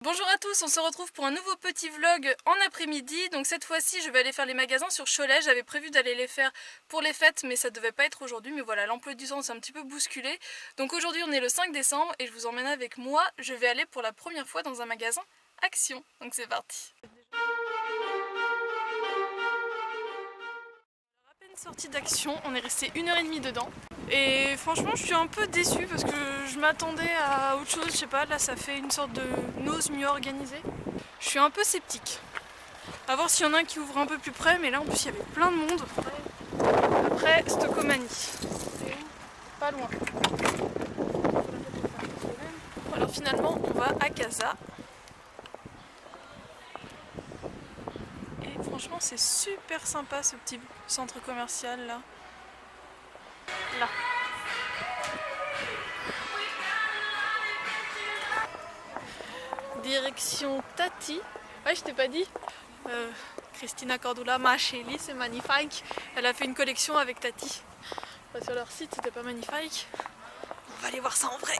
Bonjour à tous, on se retrouve pour un nouveau petit vlog en après-midi. Donc cette fois-ci je vais aller faire les magasins sur Cholet. J'avais prévu d'aller les faire pour les fêtes mais ça devait pas être aujourd'hui. Mais voilà, l'emploi du temps s'est un petit peu bousculé. Donc aujourd'hui on est le 5 décembre et je vous emmène avec moi. Je vais aller pour la première fois dans un magasin Action. Donc c'est parti. À peine sortie d'Action, on est resté 1h30 dedans. Et franchement je suis un peu déçue parce que je m'attendais à autre chose, je sais pas, là ça fait une sorte de nose mieux organisée. Je suis un peu sceptique. A voir s'il y en a un qui ouvre un peu plus près, mais là en plus il y avait plein de monde. Après Stockomanie. C'est où? Pas loin. Alors finalement on va à Casa. Et franchement c'est super sympa ce petit centre commercial là. Là. Direction Tati. Ouais, je t'ai pas dit. Cristina Cordula, ma chérie, c'est magnifique. Elle a fait une collection avec Tati. Enfin, sur leur site, c'était pas magnifique. On va aller voir ça en vrai.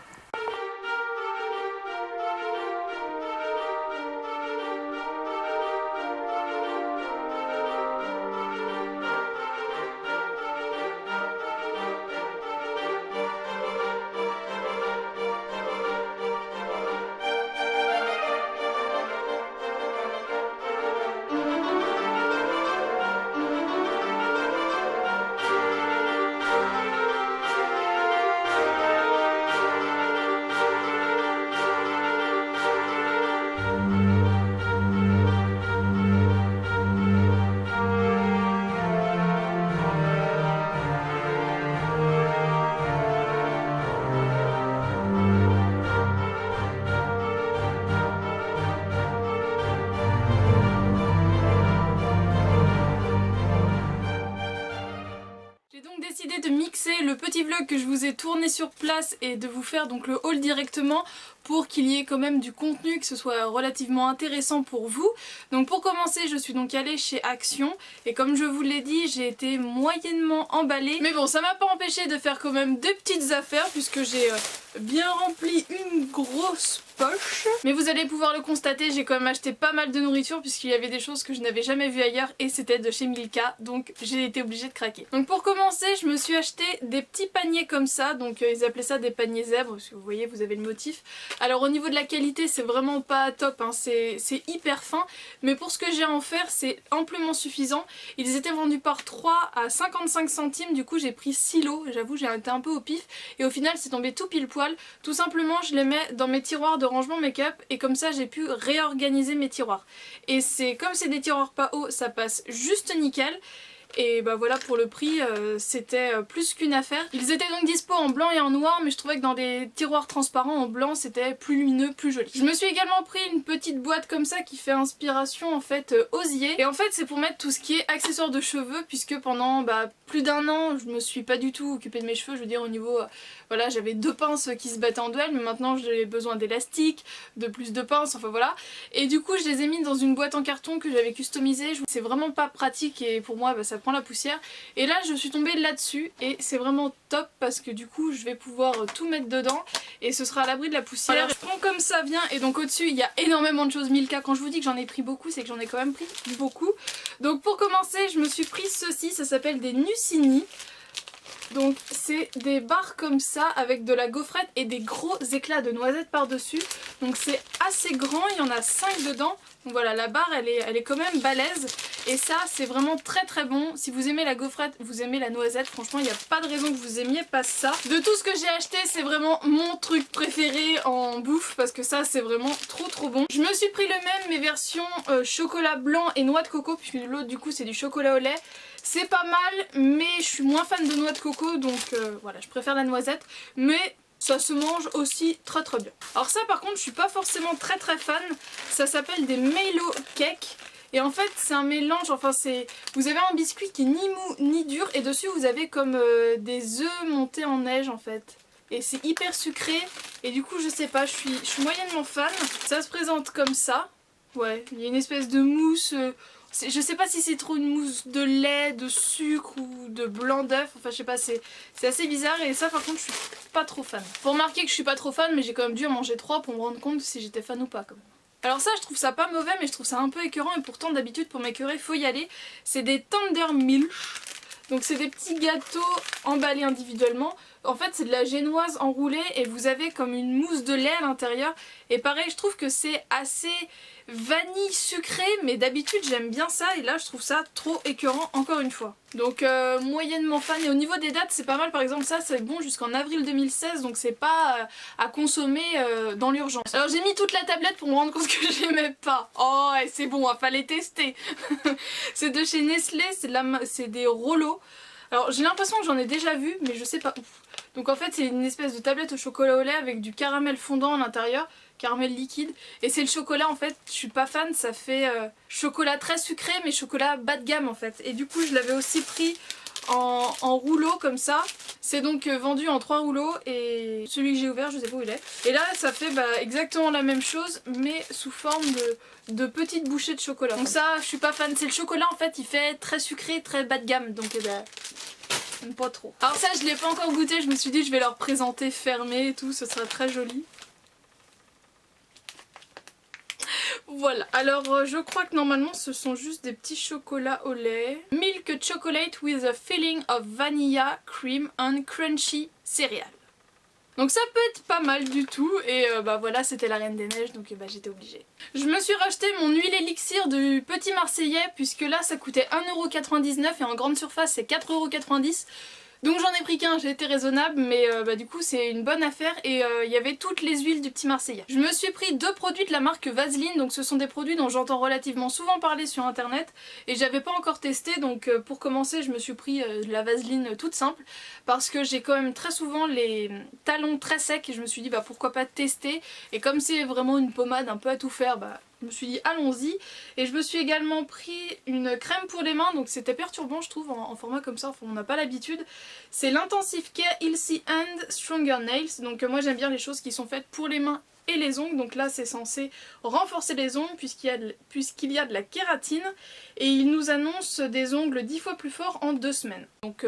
Décidé de mixer le petit vlog que je vous ai tourné sur place et de vous faire donc le haul directement pour qu'il y ait quand même du contenu, que ce soit relativement intéressant pour vous. Donc pour commencer je suis donc allée chez Action et comme je vous l'ai dit j'ai été moyennement emballée. Mais bon ça m'a pas empêché de faire quand même deux petites affaires puisque j'ai bien rempli une grosse poche. Mais vous allez pouvoir le constater, j'ai quand même acheté pas mal de nourriture puisqu'il y avait des choses que je n'avais jamais vues ailleurs et c'était de chez Milka, donc j'ai été obligée de craquer. Donc pour commencer je me suis acheté des petits paniers comme ça, donc ils appelaient ça des paniers zèbres parce que vous voyez vous avez le motif. Alors au niveau de la qualité c'est vraiment pas top, hein. C'est hyper fin mais pour ce que j'ai à en faire c'est amplement suffisant. Ils étaient vendus par 3 à 55 centimes, du coup j'ai pris 6 lots, j'avoue j'ai été un peu au pif et au final c'est tombé tout pile poil. Tout simplement je les mets dans mes tiroirs de rangement make-up et comme ça j'ai pu réorganiser mes tiroirs. Et c'est comme c'est des tiroirs pas hauts, ça passe juste nickel. Et bah voilà, pour le prix c'était plus qu'une affaire. Ils étaient donc dispo en blanc et en noir mais je trouvais que dans des tiroirs transparents en blanc c'était plus lumineux, plus joli. Je me suis également pris une petite boîte comme ça qui fait inspiration en fait osier. Et en fait c'est pour mettre tout ce qui est accessoires de cheveux puisque pendant plus d'un an je me suis pas du tout occupée de mes cheveux. Je veux dire au niveau voilà, j'avais deux pinces qui se battaient en duel mais maintenant j'ai besoin d'élastiques, de plus de pinces, enfin voilà. Et du coup je les ai mis dans une boîte en carton que j'avais customisée. C'est vraiment pas pratique et pour moi ça prend la poussière. Et là je suis tombée là-dessus et c'est vraiment top parce que du coup je vais pouvoir tout mettre dedans et ce sera à l'abri de la poussière. Alors je prends comme ça vient et donc au-dessus il y a énormément de choses Milka. Quand je vous dis que j'en ai pris beaucoup c'est que j'en ai quand même pris beaucoup. Donc pour commencer je me suis pris ceci, ça s'appelle des Nucini. Donc c'est des barres comme ça avec de la gaufrette et des gros éclats de noisettes par dessus. Donc c'est assez grand, il y en a 5 dedans. Donc voilà, la barre elle est quand même balèze. Et ça c'est vraiment très très bon. Si vous aimez la gaufrette, vous aimez la noisette, franchement il n'y a pas de raison que vous aimiez pas ça. De tout ce que j'ai acheté c'est vraiment mon truc préféré en bouffe parce que ça c'est vraiment trop bon. Je me suis pris le même mais version chocolat blanc et noix de coco puisque l'autre du coup c'est du chocolat au lait. C'est pas mal mais je suis moins fan de noix de coco donc voilà je préfère la noisette mais ça se mange aussi très bien. Alors ça par contre je suis pas forcément très fan, ça s'appelle des Milo Cake et en fait c'est un mélange, enfin c'est, vous avez un biscuit qui est ni mou ni dur et dessus vous avez comme des œufs montés en neige en fait. Et c'est hyper sucré et du coup je sais pas, je suis moyennement fan. Ça se présente comme ça, ouais, il y a une espèce de mousse. Je sais pas si c'est trop une mousse de lait, de sucre ou de blanc d'œuf, enfin je sais pas, c'est assez bizarre et ça par contre je suis pas trop fan. Faut remarquer que je suis pas trop fan mais j'ai quand même dû en manger 3 pour me rendre compte si j'étais fan ou pas quand même. Alors ça je trouve ça pas mauvais mais je trouve ça un peu écœurant et pourtant d'habitude pour m'écœurer faut y aller. C'est des Tender Milch. Donc c'est des petits gâteaux emballés individuellement. En fait c'est de la génoise enroulée et vous avez comme une mousse de lait à l'intérieur. Et pareil je trouve que c'est assez vanille sucré mais d'habitude j'aime bien ça et là je trouve ça trop écœurant encore une fois. Donc moyennement fan et au niveau des dates c'est pas mal, par exemple ça c'est bon jusqu'en avril 2016 donc c'est pas à consommer dans l'urgence. Alors j'ai mis toute la tablette pour me rendre compte que j'aimais pas. Oh et c'est bon, il fallait tester. C'est de chez Nestlé, c'est des Rollo. Alors j'ai l'impression que j'en ai déjà vu mais je sais pas où. Donc en fait c'est une espèce de tablette au chocolat au lait avec du caramel fondant à l'intérieur, caramel liquide, et c'est le chocolat en fait, je suis pas fan, ça fait chocolat très sucré mais chocolat bas de gamme en fait. Et du coup je l'avais aussi pris en rouleau comme ça, c'est donc vendu en 3 rouleaux et celui que j'ai ouvert je sais pas où il est. Et là ça fait exactement la même chose mais sous forme de petites bouchées de chocolat. Donc ça je suis pas fan, c'est le chocolat en fait il fait très sucré, très bas de gamme donc pas trop. Alors ça je l'ai pas encore goûté, je me suis dit je vais leur présenter fermé et tout, ce sera très joli. Voilà, alors je crois que normalement ce sont juste des petits chocolats au lait. Milk chocolate with a filling of vanilla, cream and crunchy cereal. Donc ça peut être pas mal du tout et voilà c'était la Reine des Neiges donc j'étais obligée. Je me suis racheté mon huile élixir du Petit Marseillais puisque là ça coûtait 1,99€ et en grande surface c'est 4,90€. Donc j'en ai pris qu'un, j'ai été raisonnable mais du coup c'est une bonne affaire et il y avait toutes les huiles du Petit Marseillais. Je me suis pris 2 produits de la marque Vaseline, donc ce sont des produits dont j'entends relativement souvent parler sur internet et j'avais pas encore testé donc pour commencer je me suis pris de la Vaseline toute simple parce que j'ai quand même très souvent les talons très secs et je me suis dit pourquoi pas tester et comme c'est vraiment une pommade un peu à tout faire je me suis dit allons-y et je me suis également pris une crème pour les mains donc c'était perturbant je trouve en format comme ça, enfin, on n'a pas l'habitude. C'est l'Intensive Care Healthy Hand Stronger Nails donc moi j'aime bien les choses qui sont faites pour les mains et les ongles donc là c'est censé renforcer les ongles puisqu'il y a de la kératine et il nous annonce des ongles 10 fois plus forts en 2 semaines. Donc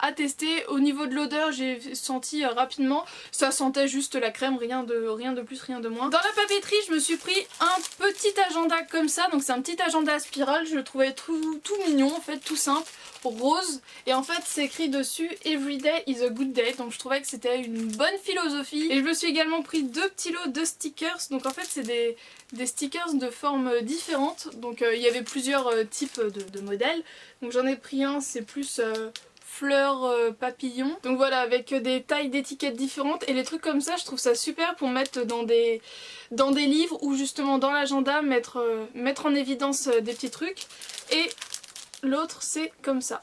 à tester. Au niveau de l'odeur j'ai senti rapidement, ça sentait juste la crème, rien de plus, rien de moins. Dans la papeterie je me suis pris un petit agenda comme ça, donc c'est un petit agenda à spirale, je le trouvais tout mignon en fait, tout simple, rose et en fait c'est écrit dessus Every day is a good day, donc je trouvais que c'était une bonne philosophie. Et je me suis également pris 2 petits lots de stickers, donc en fait c'est des stickers de formes différentes, donc il y avait plusieurs types de modèles, donc j'en ai pris un, c'est plus fleurs papillons. Donc voilà, avec des tailles d'étiquettes différentes et les trucs comme ça je trouve ça super pour mettre dans des livres ou justement dans l'agenda, mettre en évidence des petits trucs. Et l'autre c'est comme ça.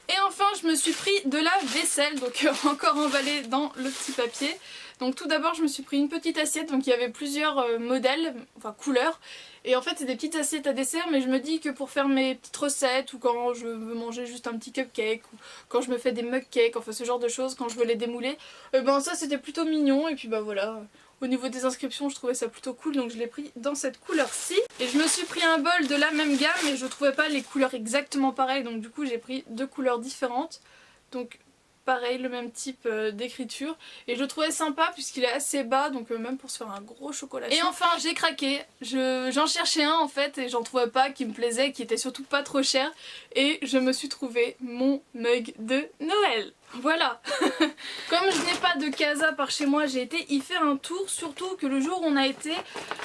Et enfin je me suis pris de la vaisselle, donc encore emballée dans le petit papier. Donc tout d'abord je me suis pris une petite assiette, donc il y avait plusieurs modèles, enfin couleurs. Et en fait c'est des petites assiettes à dessert mais je me dis que pour faire mes petites recettes ou quand je veux manger juste un petit cupcake ou quand je me fais des mug cakes, enfin ce genre de choses, quand je veux les démouler, ça c'était plutôt mignon et puis voilà. Au niveau des inscriptions je trouvais ça plutôt cool donc je l'ai pris dans cette couleur-ci. Et je me suis pris un bol de la même gamme mais je trouvais pas les couleurs exactement pareilles donc du coup j'ai pris 2 couleurs différentes. Donc pareil, le même type d'écriture et je le trouvais sympa puisqu'il est assez bas donc même pour se faire un gros chocolat chaud. Et enfin j'ai craqué, j'en cherchais un en fait et j'en trouvais pas qui me plaisait, qui était surtout pas trop cher et je me suis trouvé mon mug de Noël. Voilà. Comme je n'ai pas de casa par chez moi, j'ai été y faire un tour, surtout que le jour où on a été,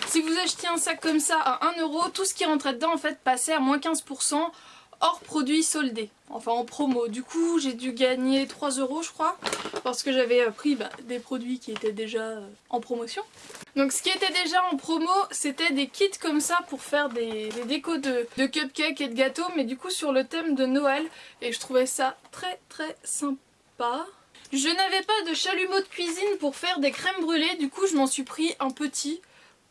si vous achetiez un sac comme ça à 1€, tout ce qui rentrait dedans en fait passait à moins 15%. Hors produit soldé, enfin en promo. Du coup j'ai dû gagner 3€ je crois parce que j'avais pris des produits qui étaient déjà en promotion. Donc ce qui était déjà en promo c'était des kits comme ça pour faire des décos de cupcakes et de gâteaux mais du coup sur le thème de Noël et je trouvais ça très sympa. Je n'avais pas de chalumeau de cuisine pour faire des crèmes brûlées, du coup je m'en suis pris un petit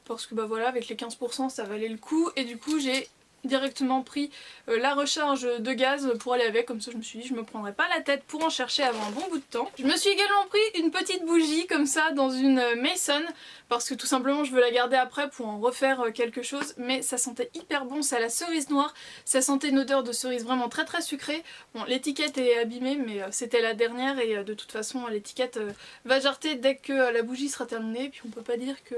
parce que voilà avec les 15% ça valait le coup et du coup j'ai directement pris la recharge de gaz pour aller avec, comme ça je me suis dit je me prendrais pas la tête pour en chercher avant un bon bout de temps. Je me suis également pris une petite bougie comme ça dans une Mason parce que tout simplement je veux la garder après pour en refaire quelque chose, mais ça sentait hyper bon, c'est à la cerise noire, ça sentait une odeur de cerise vraiment très très sucrée. Bon, l'étiquette est abîmée mais c'était la dernière et de toute façon l'étiquette va jarter dès que la bougie sera terminée, puis on peut pas dire que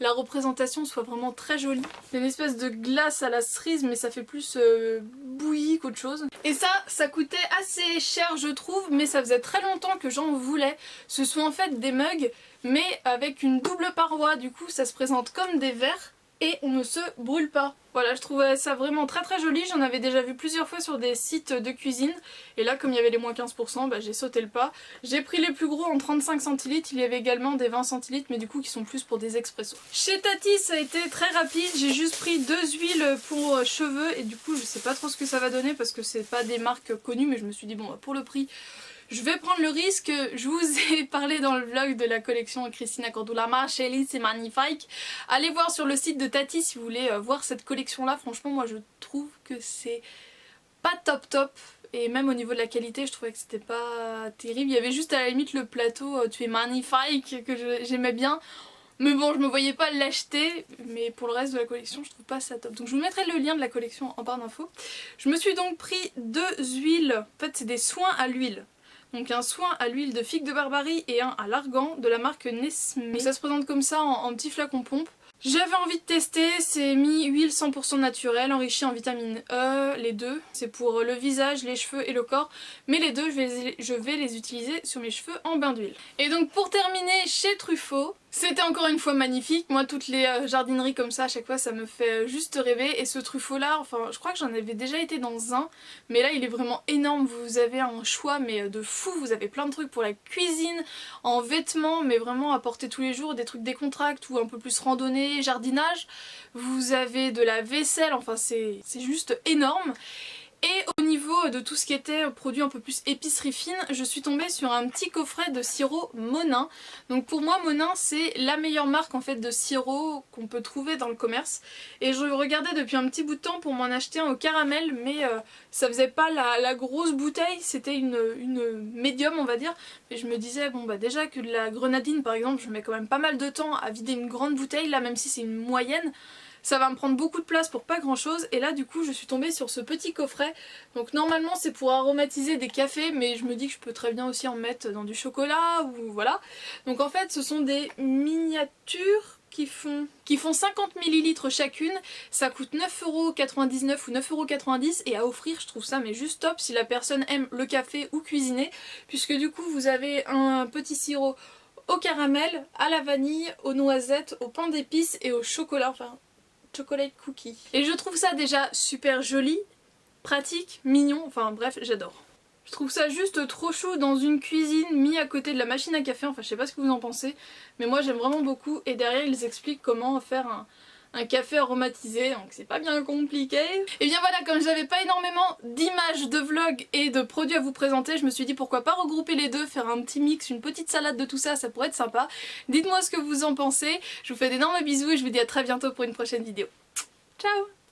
la représentation soit vraiment très jolie. C'est une espèce de glace à la cerise mais ça fait plus bouilli qu'autre chose. Et ça coûtait assez cher je trouve, mais ça faisait très longtemps que j'en voulais. Ce sont en fait des mugs mais avec une double paroi, du coup ça se présente comme des verres et on ne se brûle pas. Voilà, je trouvais ça vraiment très très joli, j'en avais déjà vu plusieurs fois sur des sites de cuisine et là comme il y avait les moins 15%, bah, j'ai sauté le pas. J'ai pris les plus gros en 35 centilitres, il y avait également des 20 centilitres mais du coup qui sont plus pour des expressos. Chez Tati ça a été très rapide, j'ai juste pris 2 huiles pour cheveux et du coup je sais pas trop ce que ça va donner parce que c'est pas des marques connues, mais je me suis dit bon bah, pour le prix je vais prendre le risque. Je vous ai parlé dans le vlog de la collection Cristina Cordula Marcelli, c'est magnifique. Allez voir sur le site de Tati si vous voulez voir cette collection là. Franchement moi je trouve que c'est pas top et même au niveau de la qualité je trouvais que c'était pas terrible. Il y avait juste à la limite le plateau tu es magnifique que j'aimais bien. Mais bon, je me voyais pas l'acheter, mais pour le reste de la collection, je trouve pas ça top. Donc je vous mettrai le lien de la collection en barre d'infos. Je me suis donc pris 2 huiles, en fait c'est des soins à l'huile. Donc un soin à l'huile de figue de Barbarie et un à l'argan de la marque Nesmé. Ça se présente comme ça en petit flacon pompe. J'avais envie de tester, c'est mi-huile 100% naturelle, enrichie en vitamine E, les deux. C'est pour le visage, les cheveux et le corps, mais les deux je vais les utiliser sur mes cheveux en bain d'huile. Et donc pour terminer chez Truffaut, c'était encore une fois magnifique. Moi toutes les jardineries comme ça à chaque fois ça me fait juste rêver. Et ce Truffaut là, enfin je crois que j'en avais déjà été dans un, mais là il est vraiment énorme. Vous avez un choix mais de fou, vous avez plein de trucs pour la cuisine, en vêtements, mais vraiment à porter tous les jours, des trucs décontracts ou un peu plus randonnée, jardinage. Vous avez de la vaisselle, enfin c'est juste énorme. Et au niveau de tout ce qui était produit un peu plus épicerie fine, je suis tombée sur un petit coffret de sirop Monin. Donc pour moi Monin c'est la meilleure marque en fait de sirop qu'on peut trouver dans le commerce. Et je regardais depuis un petit bout de temps pour m'en acheter un au caramel, mais ça faisait pas la grosse bouteille, c'était une médium on va dire. Et je me disais bon bah déjà que de la grenadine par exemple je mets quand même pas mal de temps à vider une grande bouteille, là même si c'est une moyenne. Ça va me prendre beaucoup de place pour pas grand chose et là du coup je suis tombée sur ce petit coffret. Donc normalement c'est pour aromatiser des cafés mais je me dis que je peux très bien aussi en mettre dans du chocolat ou voilà. Donc en fait ce sont des miniatures qui font 50 ml chacune. Ça coûte 9,99€ ou 9,90€ et à offrir je trouve ça mais juste top si la personne aime le café ou cuisiner, puisque du coup vous avez un petit sirop au caramel, à la vanille, aux noisettes, au pain d'épices et au chocolat, enfin chocolate cookie. Et je trouve ça déjà super joli, pratique, mignon, enfin bref j'adore. Je trouve ça juste trop chou dans une cuisine mis à côté de la machine à café, enfin je sais pas ce que vous en pensez, mais moi j'aime vraiment beaucoup et derrière ils expliquent comment faire un café aromatisé, donc c'est pas bien compliqué. Et bien voilà, comme j'avais pas énormément d'images, de vlogs et de produits à vous présenter, je me suis dit pourquoi pas regrouper les deux, faire un petit mix, une petite salade de tout ça, ça pourrait être sympa. Dites-moi ce que vous en pensez, je vous fais d'énormes bisous et je vous dis à très bientôt pour une prochaine vidéo. Ciao!